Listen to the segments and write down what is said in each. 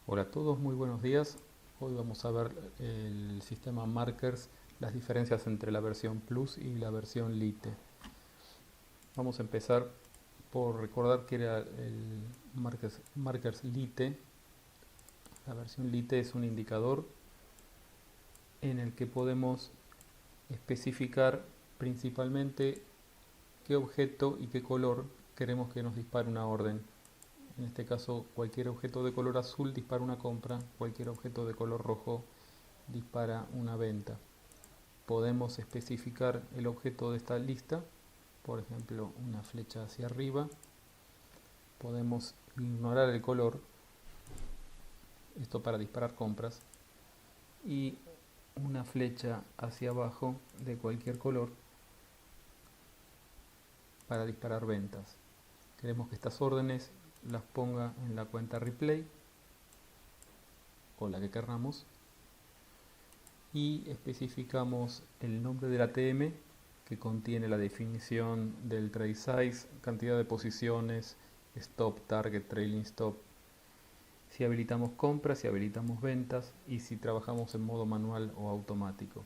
Hola a todos, muy buenos días. Hoy vamos a ver el sistema Markers, las diferencias entre la versión Plus y la versión Lite. Vamos a empezar por recordar que era el Markers Lite. La versión Lite es un indicador en el que podemos especificar principalmente qué objeto y qué color queremos que nos dispare una orden. En este caso, cualquier objeto de color azul dispara una compra, cualquier objeto de color rojo dispara una venta. Podemos especificar el objeto de esta lista, por ejemplo, una flecha hacia arriba. Podemos ignorar el color, esto para disparar compras, y una flecha hacia abajo de cualquier color para disparar ventas. Queremos que estas órdenes las ponga en la cuenta replay o la que querramos, y especificamos el nombre del ATM que contiene la definición del trade size, cantidad de posiciones, stop, target, trailing stop, si habilitamos compras, si habilitamos ventas y si trabajamos en modo manual o automático.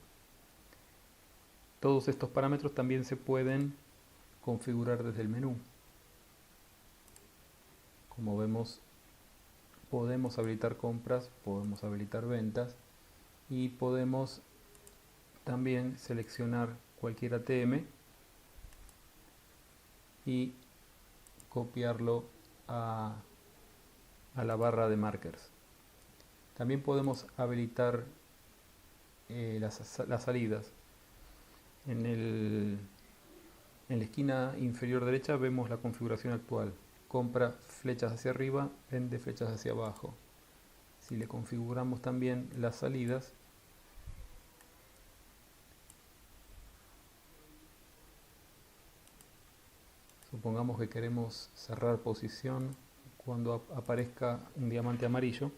Todos estos parámetros también se pueden configurar desde el menú. Como vemos, podemos habilitar compras, podemos habilitar ventas y podemos también seleccionar cualquier ATM y copiarlo a la barra de markers. También podemos habilitar las salidas. En la esquina inferior derecha vemos la configuración actual. Compra flechas hacia arriba, vende flechas hacia abajo. Si le configuramos también las salidas, supongamos que queremos cerrar posición cuando aparezca un diamante amarillo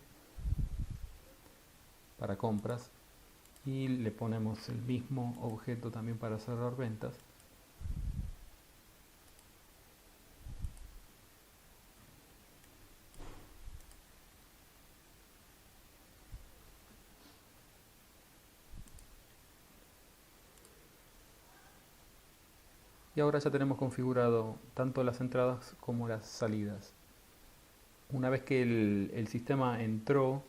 para compras, y le ponemos el mismo objeto también para cerrar ventas. Y ahora ya tenemos configurado tanto las entradas como las salidas. Una vez que el sistema entró,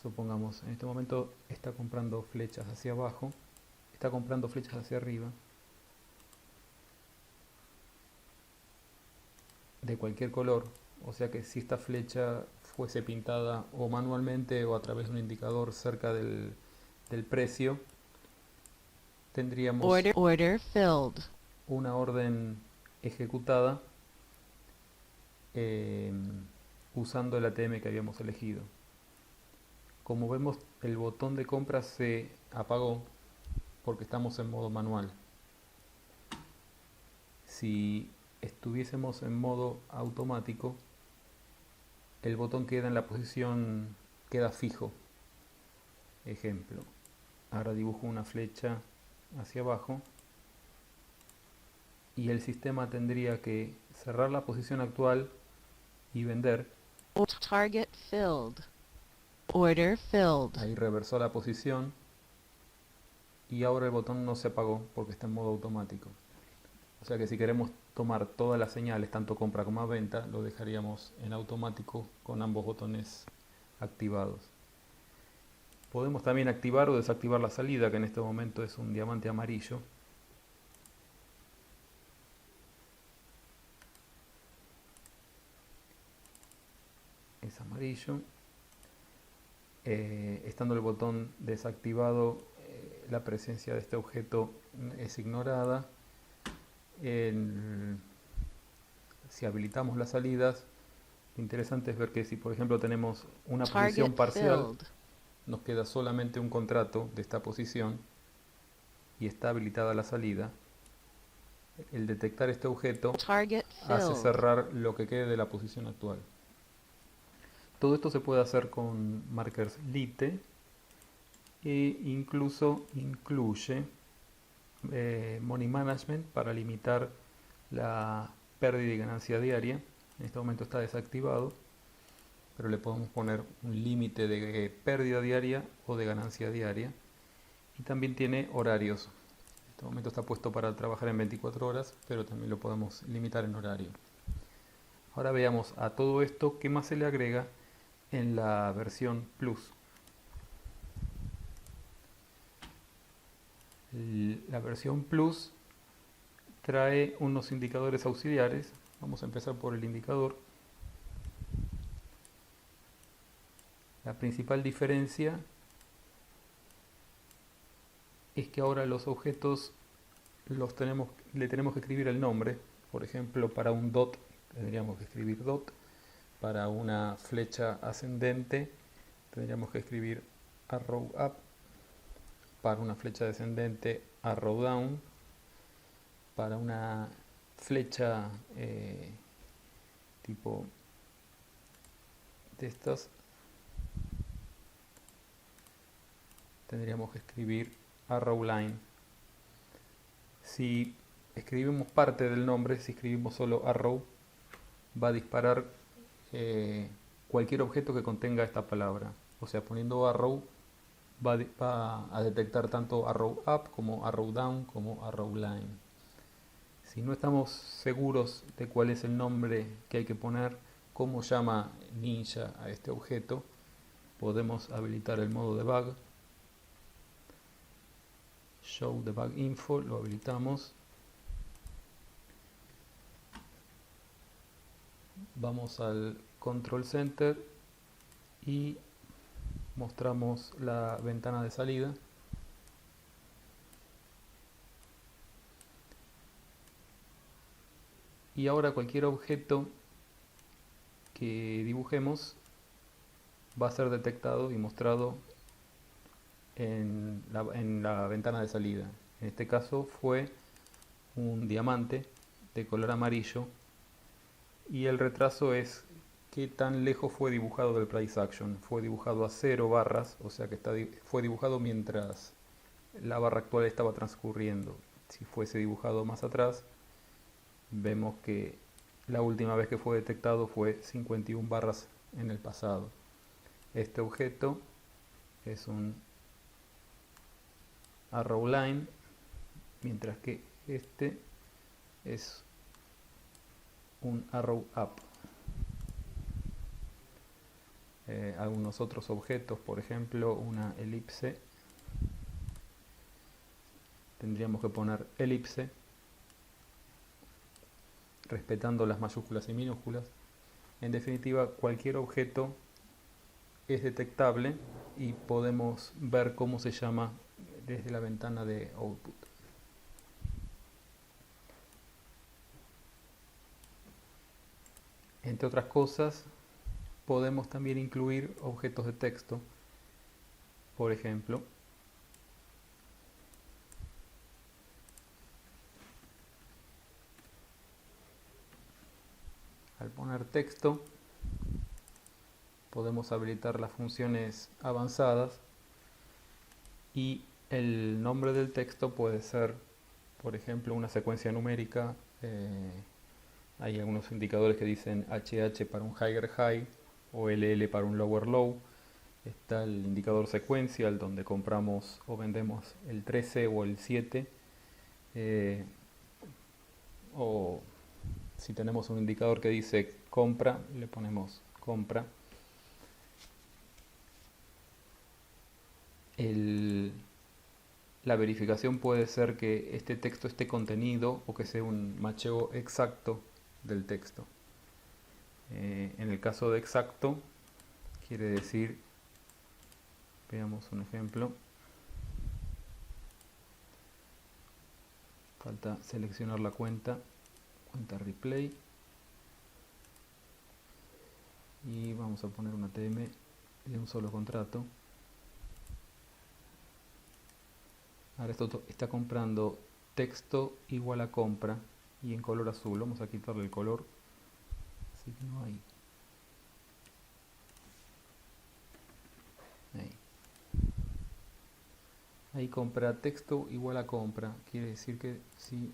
supongamos en este momento está comprando flechas hacia abajo, está comprando flechas hacia arriba, de cualquier color. O sea que si esta flecha fuese pintada o manualmente o a través de un indicador cerca del precio, tendríamos Order filled. una orden ejecutada eh, usando el ATM que habíamos elegido. Como vemos, el botón de compra se apagó porque estamos en modo manual. Si estuviésemos en modo automático, el botón queda en la posición, queda fijo. Ejemplo, ahora dibujo una flecha hacia abajo y el sistema tendría que cerrar la posición actual y vender. Target filled. Order filled. Ahí reversó la posición y ahora el botón no se apagó porque está en modo automático. O sea que si queremos tomar todas las señales, tanto compra como venta, lo dejaríamos en automático con ambos botones activados. Podemos también activar o desactivar la salida, que en este momento es un diamante amarillo. Es amarillo. Estando el botón desactivado, la presencia de este objeto es ignorada. Si habilitamos las salidas, lo interesante es ver que si por ejemplo tenemos una posición Target parcial, filled. nos queda solamente un contrato de esta posición y está habilitada la salida. El detectar este objeto Target hace filled. cerrar lo que quede de la posición actual. Todo esto se puede hacer con markers Lite e incluso incluye Money Management para limitar la pérdida y ganancia diaria. En este momento está desactivado. pero le podemos poner un límite de pérdida diaria o de ganancia diaria. Y también tiene horarios. En este momento está puesto para trabajar en 24 horas, pero también lo podemos limitar en horario. Ahora veamos a todo esto qué más se le agrega en la versión Plus. La versión Plus trae unos indicadores auxiliares. Vamos a empezar por el indicador. La principal diferencia es que ahora los objetos le tenemos que escribir el nombre. Por ejemplo, para un dot tendríamos que escribir dot. Para una flecha ascendente tendríamos que escribir arrow up. Para una flecha descendente arrow down. Para una flecha tipo de estas tendríamos que escribir arrow line. Si escribimos parte del nombre, si escribimos solo arrow, va a disparar cualquier objeto que contenga esta palabra. O sea, poniendo arrow va a detectar tanto arrow up como arrow down como arrow line. Si no estamos seguros de cuál es el nombre que hay que poner, cómo llama Ninja a este objeto, podemos habilitar el modo debug. Show debug info, lo habilitamos. Vamos al Control Center y mostramos la ventana de salida. Y ahora cualquier objeto que dibujemos va a ser detectado y mostrado en la ventana de salida. En este caso fue un diamante de color amarillo y el retraso es qué tan lejos fue dibujado del price action. Fue dibujado a 0 barras, o sea que fue dibujado mientras la barra actual estaba transcurriendo. Si fuese dibujado más atrás, vemos que la última vez que fue detectado fue 51 barras en el pasado. Este objeto es un arrow line, mientras que este es un arrow up. Algunos otros objetos, por ejemplo una elipse, tendríamos que poner elipse respetando las mayúsculas y minúsculas. En definitiva, cualquier objeto es detectable y podemos ver cómo se llama desde la ventana de output. Entre otras cosas, podemos también incluir objetos de texto. Por ejemplo, al poner texto, podemos habilitar las funciones avanzadas y el nombre del texto puede ser, por ejemplo, una secuencia numérica. Hay algunos indicadores que dicen HH para un higher high o LL para un lower low. Está el indicador secuencial donde compramos o vendemos el 13 o el 7. O si tenemos un indicador que dice compra, le ponemos compra. La verificación puede ser que este texto esté contenido o que sea un macheo exacto del texto. En el caso de exacto, quiere decir, veamos un ejemplo. Falta seleccionar la cuenta replay. Y vamos a poner una ATM de un solo contrato. Ahora esto está comprando texto igual a compra y en color azul. Vamos a quitarle el color, así que no hay. Ahí compra texto igual a compra. Quiere decir que si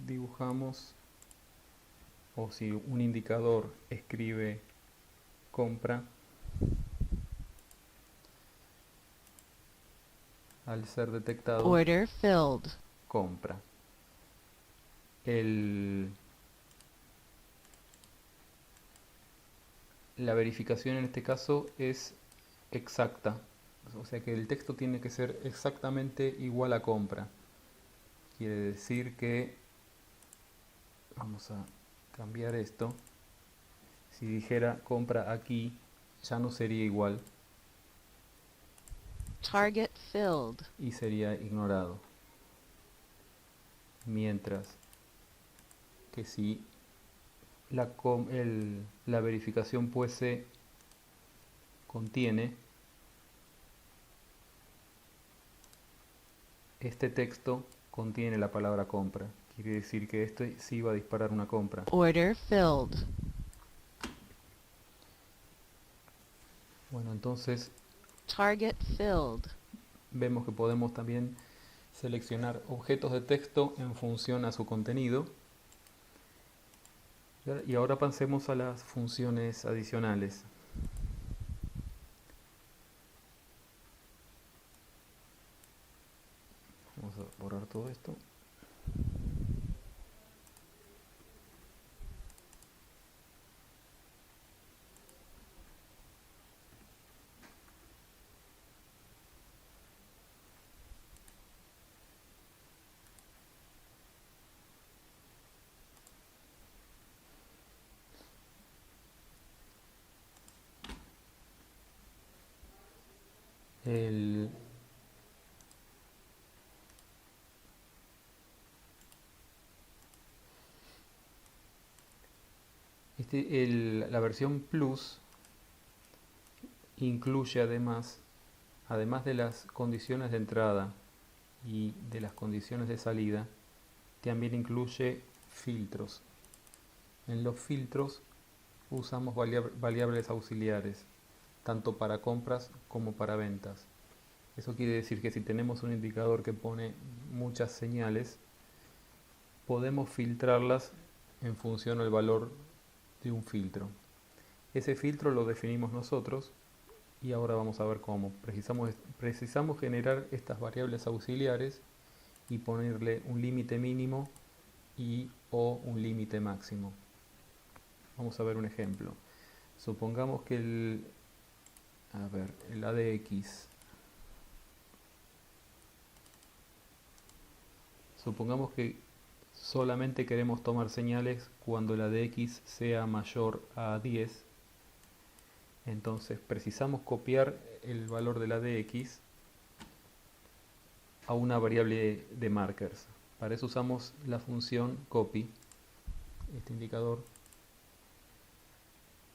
dibujamos o si un indicador escribe compra al ser detectado Order filled. compra. La verificación en este caso es exacta, o sea que el texto tiene que ser exactamente igual a compra. Quiere decir que, vamos a cambiar esto, si dijera compra aquí, ya no sería igual Target filled. y sería ignorado. Mientras que si la verificación fuese contiene, este texto contiene la palabra compra. Quiere decir que este sí va a disparar una compra. Order filled. Bueno, entonces Target filled. vemos que podemos también seleccionar objetos de texto en función a su contenido. Y ahora pasemos a las funciones adicionales. Vamos a borrar todo esto. El, la versión Plus incluye además de las condiciones de entrada y de las condiciones de salida, también incluye filtros. En los filtros usamos variables auxiliares, tanto para compras como para ventas. Eso quiere decir que si tenemos un indicador que pone muchas señales, podemos filtrarlas en función al valor de un filtro. Ese filtro lo definimos nosotros y ahora vamos a ver cómo. Precisamos generar estas variables auxiliares y ponerle un límite mínimo o un límite máximo. Vamos a ver un ejemplo. Supongamos que el ADX. Supongamos que solamente queremos tomar señales cuando la ADX sea mayor a 10. Entonces precisamos copiar el valor de la ADX a una variable de markers. Para eso usamos la función copy. Este indicador.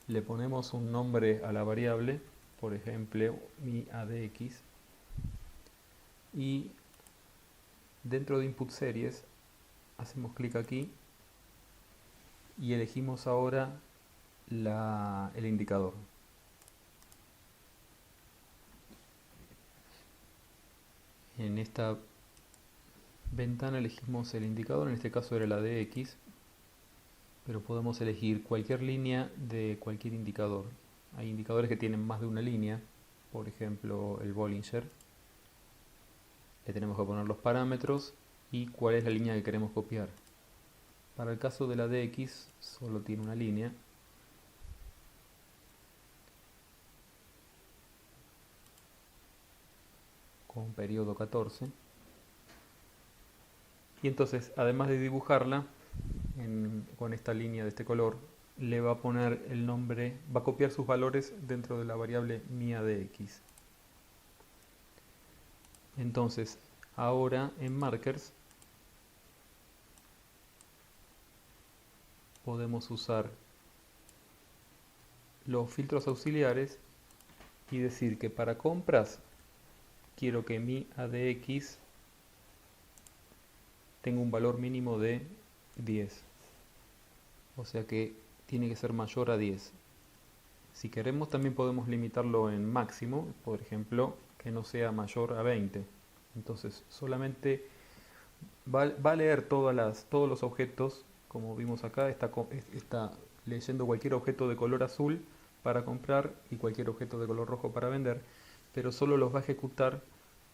Le ponemos un nombre a la variable, por ejemplo mi ADX, y dentro de input series hacemos clic aquí y elegimos ahora el indicador. En esta ventana elegimos el indicador, en este caso era la ADX, pero podemos elegir cualquier línea de cualquier indicador. Hay indicadores que tienen más de una línea, por ejemplo el Bollinger. Le tenemos que poner los parámetros y cuál es la línea que queremos copiar. Para el caso de la ADX solo tiene una línea. Con periodo 14. Y entonces, además de dibujarla con esta línea de este color, le va a poner el nombre, va a copiar sus valores dentro de la variable miADX. Entonces, ahora en markers podemos usar los filtros auxiliares y decir que para compras quiero que mi ADX tenga un valor mínimo de 10. O sea que tiene que ser mayor a 10. Si queremos también podemos limitarlo en máximo, por ejemplo, que no sea mayor a 20. Entonces solamente va a leer todos los objetos, como vimos acá, está leyendo cualquier objeto de color azul para comprar y cualquier objeto de color rojo para vender, pero solo los va a ejecutar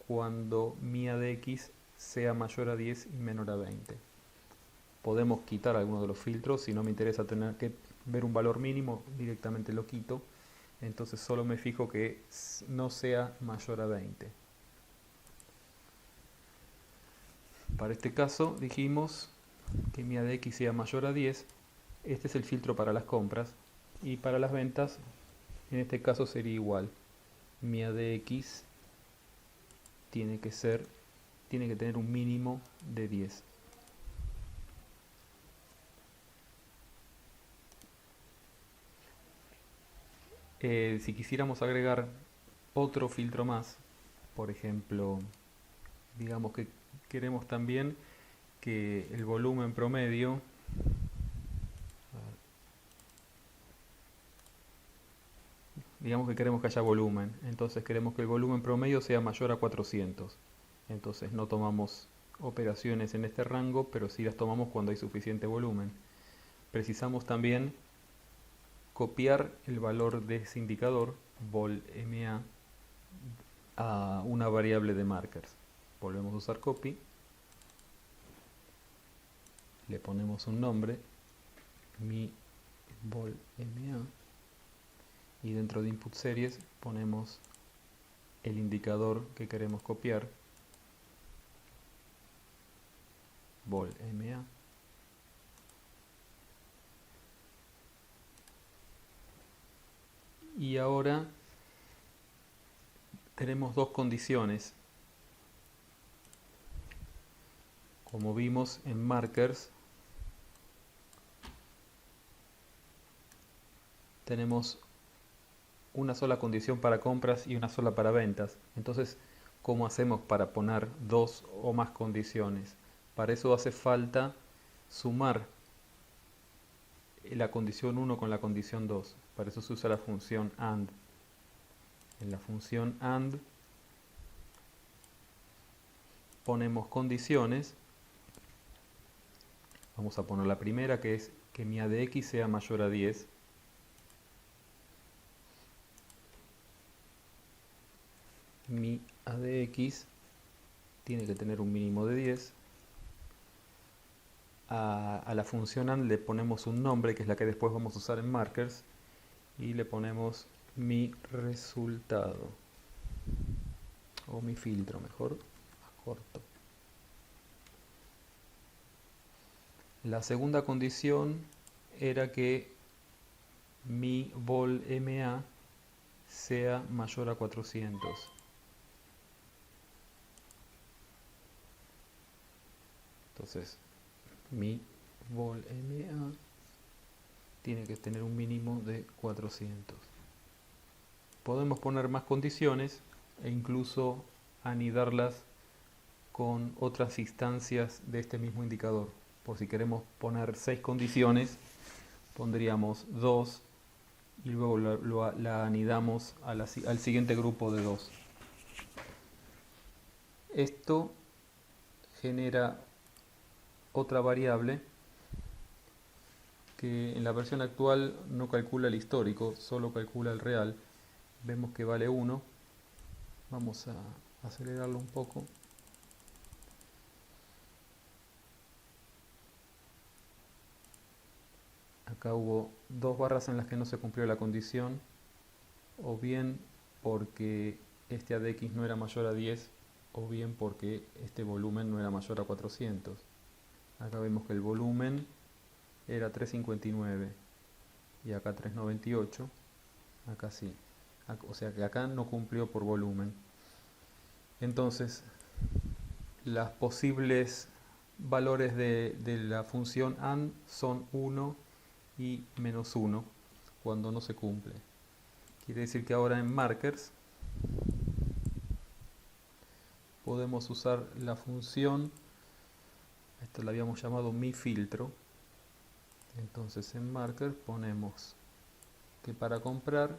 cuando mi ADX sea mayor a 10 y menor a 20. Podemos quitar algunos de los filtros, si no me interesa tener que ver un valor mínimo, directamente lo quito. Entonces solo me fijo que no sea mayor a 20. Para este caso dijimos que mi ADX sea mayor a 10. Este es el filtro para las compras. Y para las ventas, en este caso sería igual. Mi ADX tiene que tener un mínimo de 10. Si quisiéramos agregar otro filtro más, por ejemplo, digamos que queremos también que el volumen promedio, digamos que queremos que haya volumen, entonces queremos que el volumen promedio sea mayor a 400. Entonces no tomamos operaciones en este rango, pero sí las tomamos cuando hay suficiente volumen. Precisamos también copiar el valor de ese indicador, volMA, a una variable de markers. Volvemos a usar copy, le ponemos un nombre, mi volMA, y dentro de input series ponemos el indicador que queremos copiar, volMA. Y ahora tenemos dos condiciones. Como vimos en markers, tenemos una sola condición para compras y una sola para ventas. Entonces, ¿cómo hacemos para poner dos o más condiciones? Para eso hace falta sumar la condición 1 con la condición 2. Para eso se usa la función AND. En la función AND ponemos condiciones. Vamos a poner la primera, que es que mi ADX sea mayor a 10. Mi ADX tiene que tener un mínimo de 10. A la función AND le ponemos un nombre, que es la que después vamos a usar en markers, y le ponemos mi resultado, o mi filtro, mejor, más corto. La segunda condición era que mi volMA sea mayor a 400. Entonces, mi volMA tiene que tener un mínimo de 400. Podemos poner más condiciones e incluso anidarlas con otras instancias de este mismo indicador. Por si queremos poner 6 condiciones, pondríamos 2 y luego la anidamos al siguiente grupo de 2. Esto genera otra variable que en la versión actual no calcula el histórico, solo calcula el real. Vemos que vale 1. Vamos a acelerarlo un poco. Acá hubo dos barras en las que no se cumplió la condición, o bien porque este ADX no era mayor a 10, o bien porque este volumen no era mayor a 400. Acá vemos que el volumen era 359 y acá 398. Acá sí. O sea que acá no cumplió por volumen. Entonces, las posibles valores de la función AND son 1 y menos 1 cuando no se cumple. Quiere decir que ahora en markers podemos usar la función, esta la habíamos llamado mi filtro. Entonces en marker ponemos que para comprar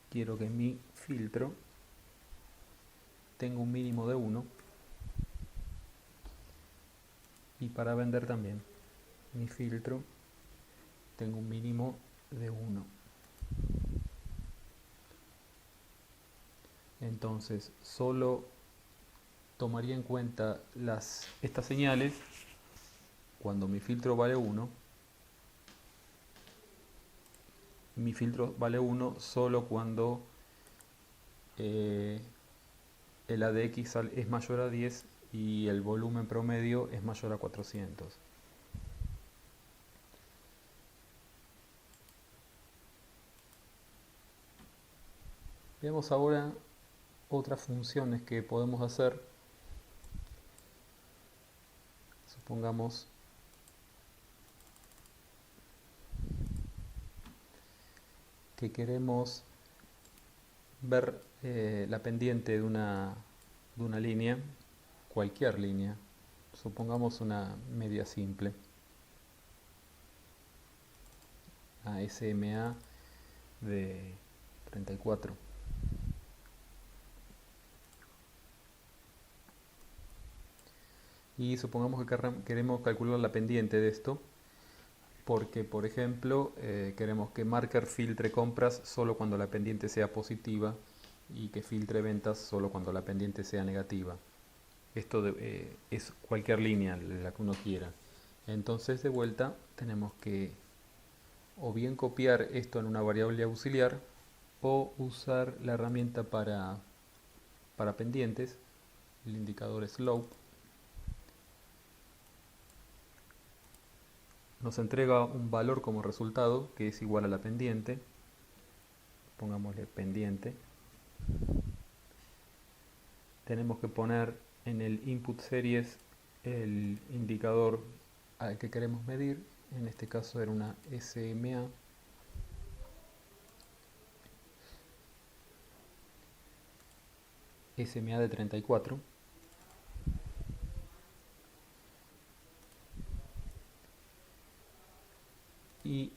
quiero que mi filtro tenga un mínimo de 1 y para vender también mi filtro tengo un mínimo de 1. Entonces solo tomaría en cuenta estas señales cuando mi filtro vale 1. Mi filtro vale 1 solo cuando el ADX es mayor a 10 y el volumen promedio es mayor a 400. Veamos ahora otras funciones que podemos hacer. Supongamos que queremos ver la pendiente de una línea, cualquier línea, supongamos una media simple, a SMA de 34. Y supongamos que queremos calcular la pendiente de esto, porque por ejemplo queremos que Marker filtre compras solo cuando la pendiente sea positiva y que filtre ventas solo cuando la pendiente sea negativa. Esto es cualquier línea, la que uno quiera. Entonces de vuelta tenemos que o bien copiar esto en una variable auxiliar o usar la herramienta para pendientes, el indicador slope. Nos entrega un valor como resultado que es igual a la pendiente. Pongámosle pendiente. Tenemos que poner en el input series el indicador al que queremos medir. En este caso era una SMA. SMA de 34. Y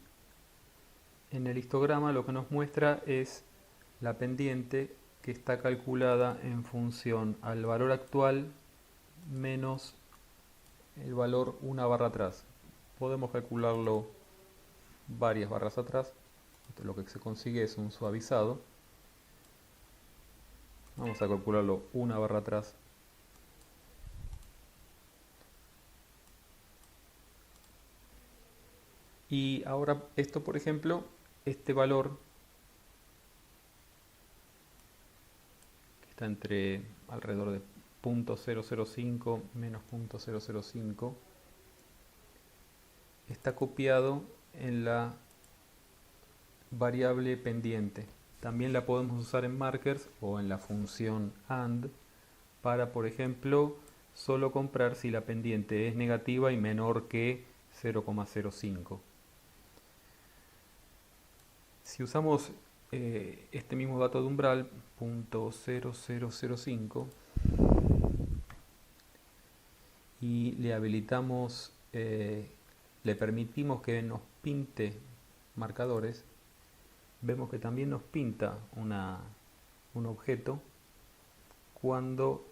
en el histograma lo que nos muestra es la pendiente que está calculada en función al valor actual menos el valor una barra atrás. Podemos calcularlo varias barras atrás. Lo que se consigue es un suavizado. Vamos a calcularlo una barra atrás. Y ahora esto, por ejemplo, este valor que está entre alrededor de 0.005 menos 0.005 está copiado en la variable pendiente. También la podemos usar en markers o en la función AND para, por ejemplo, solo comprar si la pendiente es negativa y menor que 0,05. Si usamos este mismo dato de umbral, 0.0005, y le habilitamos, le permitimos que nos pinte marcadores, vemos que también nos pinta un objeto cuando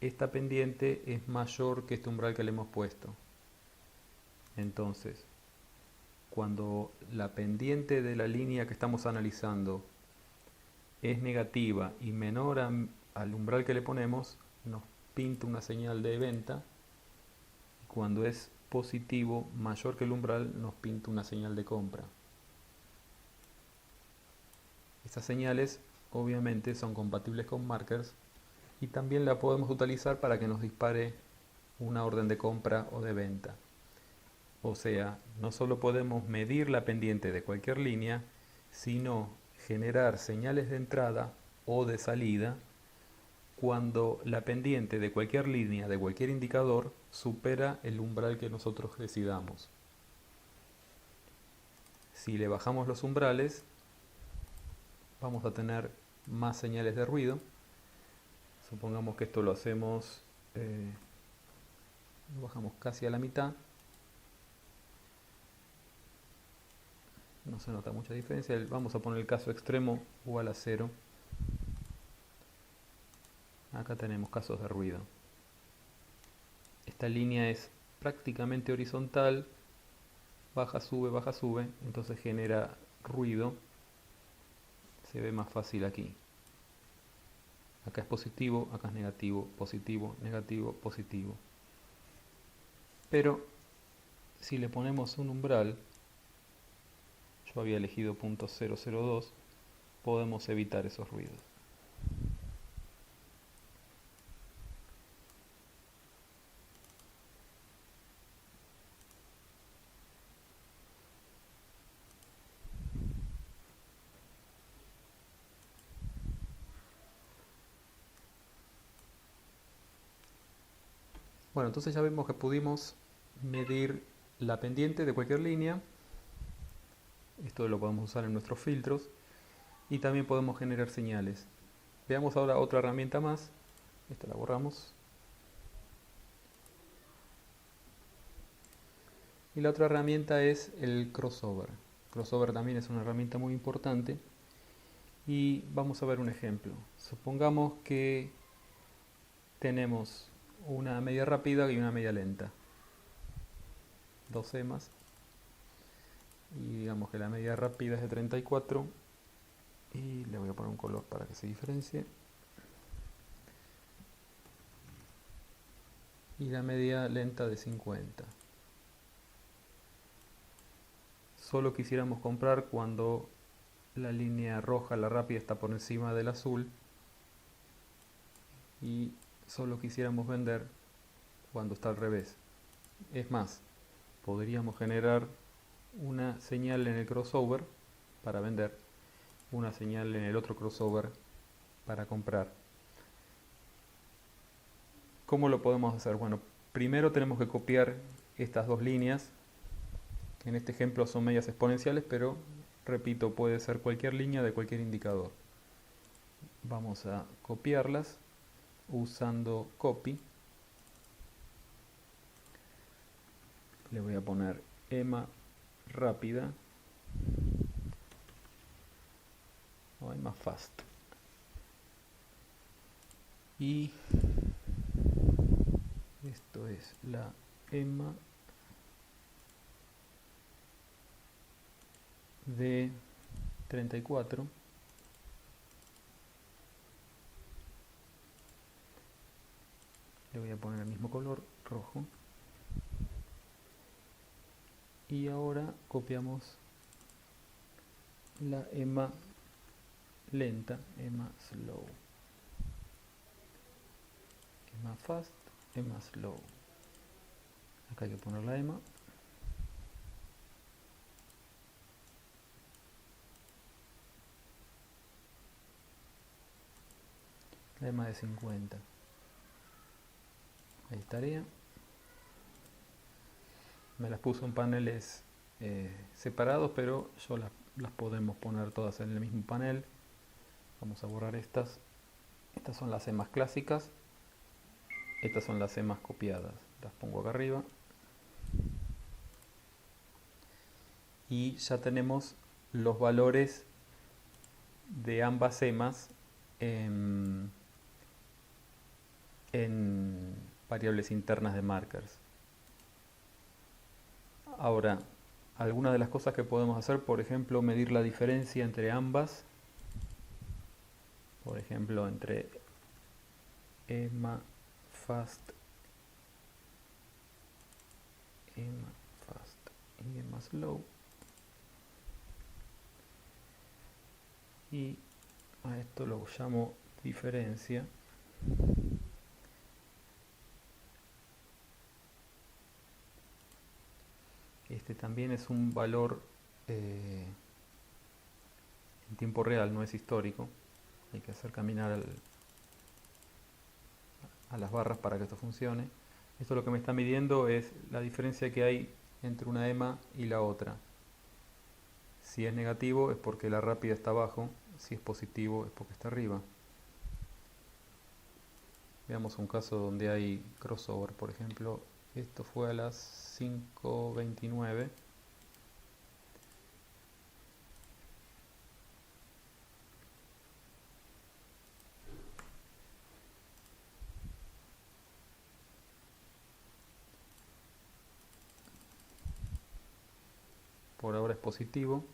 esta pendiente es mayor que este umbral que le hemos puesto. Entonces, cuando la pendiente de la línea que estamos analizando es negativa y menor al umbral que le ponemos, nos pinta una señal de venta. Cuando es positivo, mayor que el umbral, nos pinta una señal de compra. Estas señales obviamente son compatibles con markers y también la podemos utilizar para que nos dispare una orden de compra o de venta. O sea, no solo podemos medir la pendiente de cualquier línea, sino generar señales de entrada o de salida cuando la pendiente de cualquier línea, de cualquier indicador, supera el umbral que nosotros decidamos. Si le bajamos los umbrales, vamos a tener más señales de ruido. Supongamos que esto lo hacemos, lo bajamos casi a la mitad. No se nota mucha diferencia. Vamos a poner el caso extremo igual a 0. Acá tenemos casos de ruido. Esta línea es prácticamente horizontal, baja, sube, entonces genera ruido. Se ve más fácil aquí. Acá es positivo, acá es negativo, positivo, negativo, positivo. Pero si le ponemos un umbral, yo había elegido .002, podemos evitar esos ruidos. Bueno, entonces ya vemos que pudimos medir la pendiente de cualquier línea. Esto lo podemos usar en nuestros filtros. Y también podemos generar señales. Veamos ahora otra herramienta más. Esta la borramos. Y la otra herramienta es el crossover. Crossover también es una herramienta muy importante. Y vamos a ver un ejemplo. Supongamos que tenemos una media rápida y una media lenta. Dos emas. Y digamos que la media rápida es de 34. Y le voy a poner un color para que se diferencie. Y la media lenta de 50. Solo quisiéramos comprar cuando la línea roja, la rápida, está por encima del azul. Y solo quisiéramos vender cuando está al revés. Es más, podríamos generar una señal en el crossover para vender, una señal en el otro crossover para comprar. ¿Cómo lo podemos hacer? Bueno, primero tenemos que copiar estas dos líneas, que en este ejemplo son medias exponenciales, pero repito, puede ser cualquier línea de cualquier indicador. Vamos a copiarlas usando copy. Le voy a poner EMA rápida o EMA fast. Y esto es la EMA de 34. Le voy a poner el mismo color, rojo. Y ahora copiamos la EMA lenta, EMA slow. EMA fast, EMA slow. Acá hay que poner la EMA. La EMA de 50. Ahí estaría. Me las puso en paneles separados, pero yo las podemos poner todas en el mismo panel. Vamos a borrar estas. Estas son las EMAs clásicas. Estas son las EMAs copiadas. Las pongo acá arriba. Y ya tenemos los valores de ambas EMAs en variables internas de markers. Ahora, algunas de las cosas que podemos hacer, por ejemplo, medir la diferencia entre ambas. Por ejemplo, entre EMA fast, EMA fast y EMA slow. Y a esto lo llamo diferencia. Este también es un valor en tiempo real, no es histórico. Hay que hacer caminar a las barras para que esto funcione. Esto lo que me está midiendo es la diferencia que hay entre una EMA y la otra. Si es negativo es porque la rápida está abajo, si es positivo es porque está arriba. Veamos un caso donde hay crossover, por ejemplo, esto fue a las 5:29. Por ahora es positivo.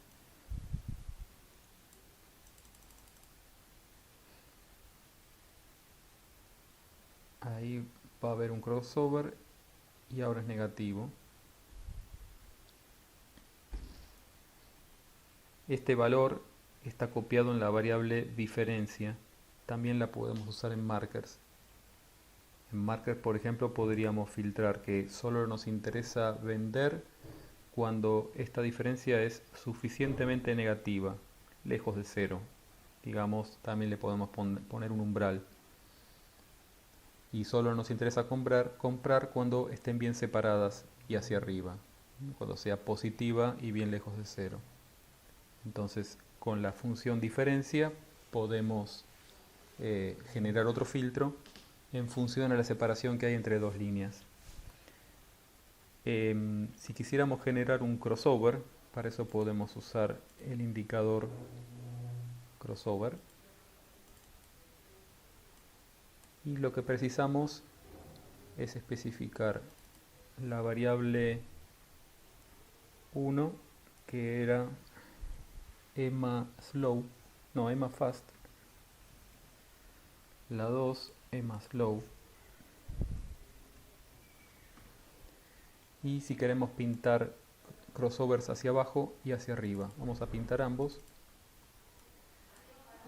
va a haber un crossover y ahora es negativo. Este valor está copiado en la variable diferencia. También la podemos usar en markers. En markers, por ejemplo, podríamos filtrar que solo nos interesa vender cuando esta diferencia es suficientemente negativa, lejos de cero. Digamos, también le podemos poner un umbral. Y solo nos interesa comprar cuando estén bien separadas y hacia arriba, cuando sea positiva y bien lejos de cero. Entonces, con la función diferencia podemos generar otro filtro en función de la separación que hay entre dos líneas. Si quisiéramos generar un crossover, para eso podemos usar el indicador crossover. Y lo que precisamos es especificar la variable 1, que era EMMA_slow, no, EMMA_fast, la 2, EMMA_slow, y si queremos pintar crossovers hacia abajo y hacia arriba, vamos a pintar ambos.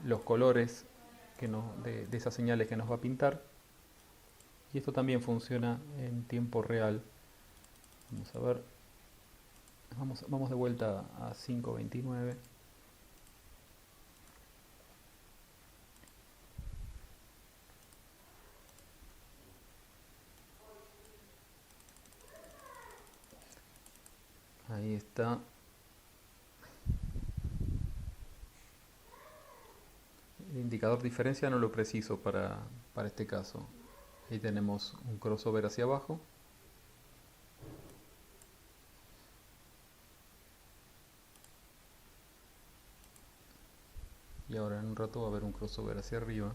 Los colores de esas señales que nos va a pintar, y esto también funciona en tiempo real. Vamos a ver, vamos de vuelta a 5.29. Ahí está. El indicador diferencia no lo preciso para este caso. Ahí tenemos un crossover hacia abajo. Y ahora en un rato va a haber un crossover hacia arriba.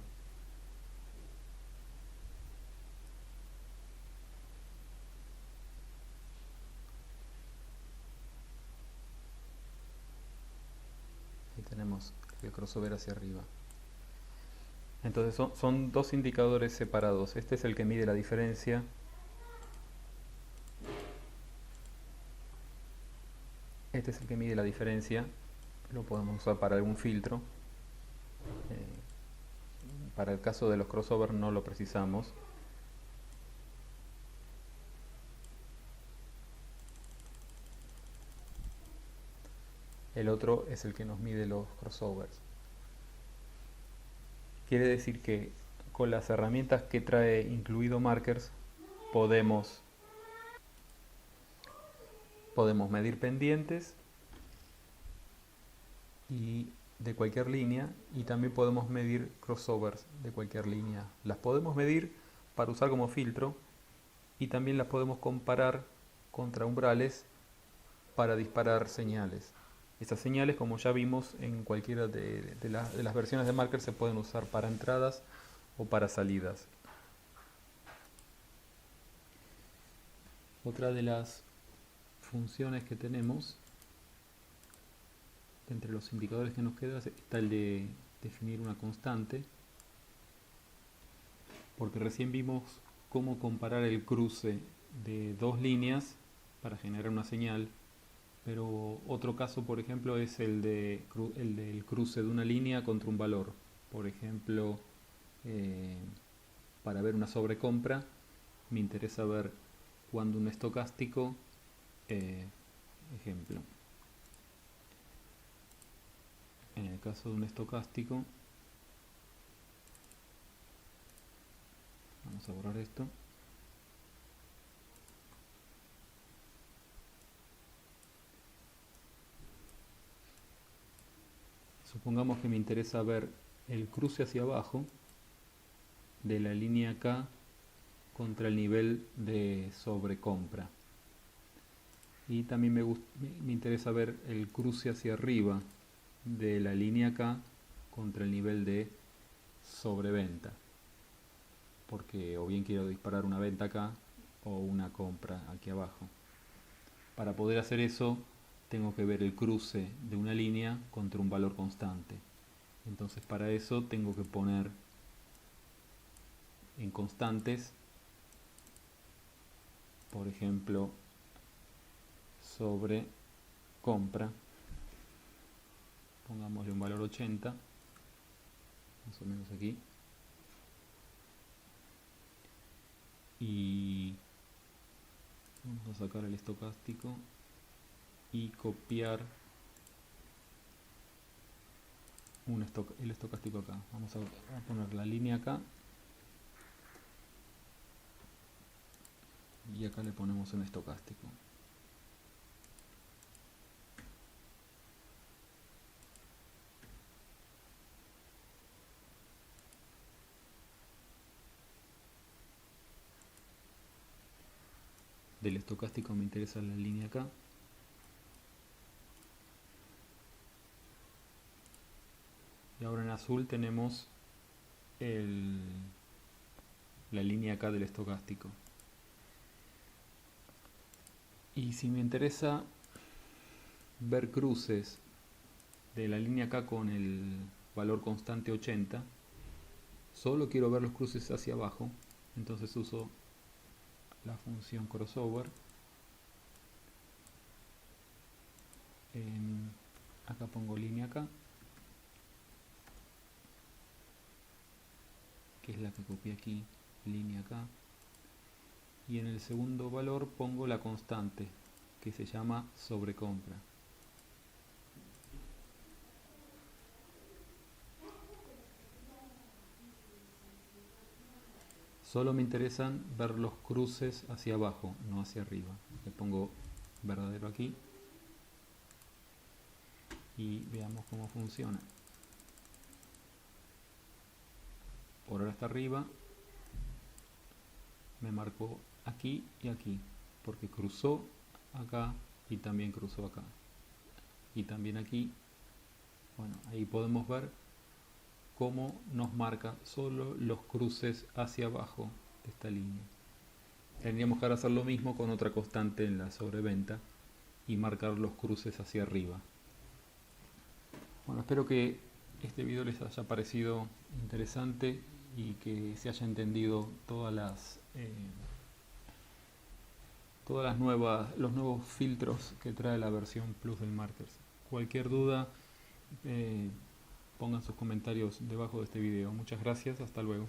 Ahí tenemos el crossover hacia arriba. Entonces son dos indicadores separados. Este es el que mide la diferencia. Este es el que mide la diferencia. Lo podemos usar para algún filtro. Para el caso de los crossover no lo precisamos. El otro es el que nos mide los crossovers. Quiere decir que con las herramientas que trae incluido markers podemos medir pendientes y de cualquier línea, y también podemos medir crossovers de cualquier línea. Las podemos medir para usar como filtro, y también las podemos comparar contra umbrales para disparar señales. Estas señales, como ya vimos en cualquiera de las versiones de marker, se pueden usar para entradas o para salidas. Otra de las funciones que tenemos entre los indicadores que nos queda está el de definir una constante, porque recién vimos cómo comparar el cruce de dos líneas para generar una señal, pero otro caso, por ejemplo, es el del cruce de una línea contra un valor. Por ejemplo, para ver una sobrecompra me interesa ver cuando un estocástico, ejemplo, en el caso de un estocástico, vamos a borrar esto. Supongamos que me interesa ver el cruce hacia abajo de la línea K contra el nivel de sobrecompra. Y también me interesa ver el cruce hacia arriba de la línea K contra el nivel de sobreventa, porque o bien quiero disparar una venta acá o una compra aquí abajo. Para poder hacer eso tengo que ver el cruce de una línea contra un valor constante. Entonces para eso tengo que poner en constantes por ejemplo, sobre compra, pongámosle un valor 80, más o menos aquí, y vamos a sacar el estocástico y copiar el estocástico acá. Vamos a poner la línea acá y acá le ponemos un estocástico. Del estocástico me interesa la línea acá. Y ahora en azul tenemos la línea acá del estocástico. Y si me interesa ver cruces de la línea acá con el valor constante 80, solo quiero ver los cruces hacia abajo, entonces uso la función crossover. Acá pongo línea acá, que es la que copié aquí, línea acá, y en el segundo valor pongo la constante que se llama sobrecompra. Solo me interesan ver los cruces hacia abajo, no hacia arriba. Le pongo verdadero aquí y veamos cómo funciona. Por ahora está arriba, me marcó aquí y aquí, porque cruzó acá y también cruzó acá. Y también aquí. Bueno, ahí podemos ver cómo nos marca solo los cruces hacia abajo de esta línea. Tendríamos que hacer lo mismo con otra constante en la sobreventa y marcar los cruces hacia arriba. Bueno, espero que este video les haya parecido interesante y que se haya entendido todos los nuevos filtros que trae la versión Plus del Markers. Cualquier duda, pongan sus comentarios debajo de este video. Muchas gracias, hasta luego.